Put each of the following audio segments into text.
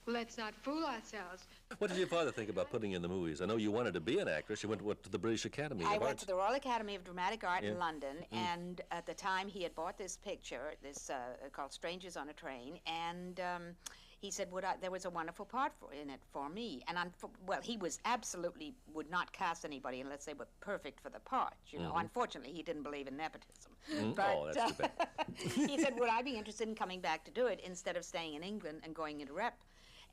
Let's not fool ourselves. What did your father think about putting you in the movies? I know you wanted to be an actress. You went to the British Academy of I Arts. went to the Royal Academy of Dramatic Art in London, and at the time he had bought this picture, called Strangers on a Train, and he said there was a wonderful part in it for me. And well, he was absolutely would not cast anybody unless they were perfect for the part. You know, unfortunately, he didn't believe in nepotism. But, oh, that's too bad. He said, would I be interested in coming back to do it instead of staying in England and going into rep?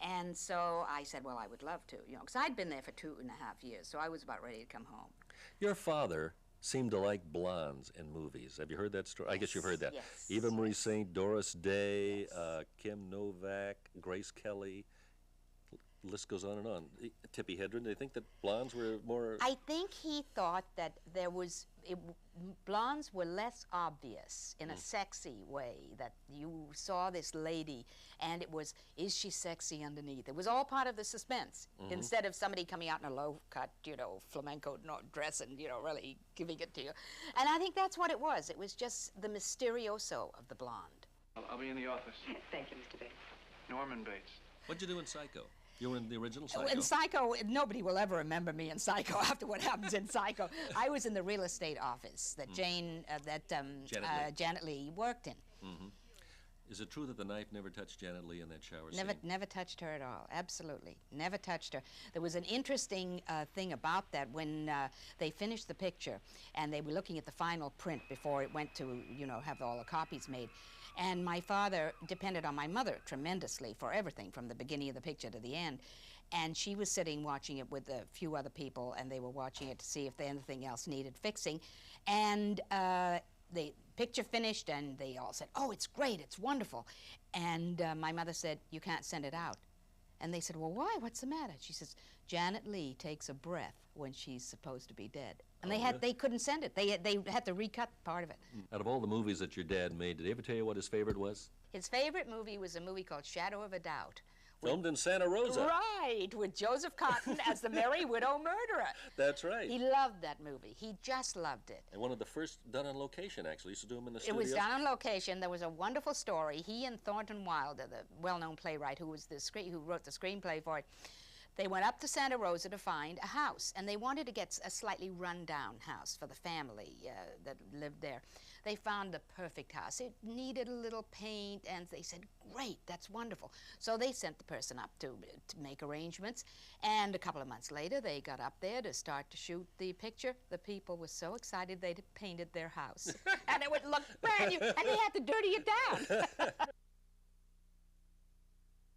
And so I said, well, I would love to, you know, because I'd been there for 2.5 years, so I was about ready to come home. Your father seemed to like blondes in movies. Have you heard that story? Yes, I guess you've heard that. Yes. Eva Marie Saint, Doris Day, Kim Novak, Grace Kelly. The list goes on and on. Tippi Hedren, do you think that blondes were more... I think he thought that blondes were less obvious in a sexy way, that you saw this lady and it was, is she sexy underneath? It was all part of the suspense, instead of somebody coming out in a low-cut, you know, flamenco dress and, you know, really giving it to you. And I think that's what it was. It was just the mysterioso of the blonde. I'll be in the office. Thank you, Mr. Bates. Norman Bates. What'd you do in Psycho? You were in the original Psycho? In Psycho, nobody will ever remember me in Psycho after what happens in Psycho. I was in the real estate office that Janet Leigh worked in. Is it true that the knife never touched Janet Leigh in that shower scene? Never touched her at all, absolutely. Never touched her. There was an interesting thing about that when they finished the picture and they were looking at the final print before it went to, you know, have all the copies made. And my father depended on my mother tremendously for everything from the beginning of the picture to the end. And she was sitting watching it with a few other people, and they were watching it to see if anything else needed fixing. And the picture finished, and they all said, oh, it's great, it's wonderful. And my mother said, you can't send it out. And they said, well, why? What's the matter? She says, Janet Leigh takes a breath when she's supposed to be dead. And they couldn't send it. They had to recut part of it. Out of all the movies that your dad made, did he ever tell you what his favorite was? His favorite movie was a movie called Shadow of a Doubt. Filmed in Santa Rosa. Right, with Joseph Cotton as the Merry Widow Murderer. That's right. He loved that movie. He just loved it. And one of the first done on location, actually. He used to do them in the studio. It was done on location. There was a wonderful story. He and Thornton Wilder, the well-known playwright who wrote the screenplay for it, they went up to Santa Rosa to find a house, and they wanted to get a slightly run-down house for the family that lived there. They found the perfect house. It needed a little paint, and they said, great, that's wonderful. So they sent the person up to make arrangements, and a couple of months later, they got up there to start to shoot the picture. The people were so excited they'd painted their house, and it would look brand new, and they had to dirty it down.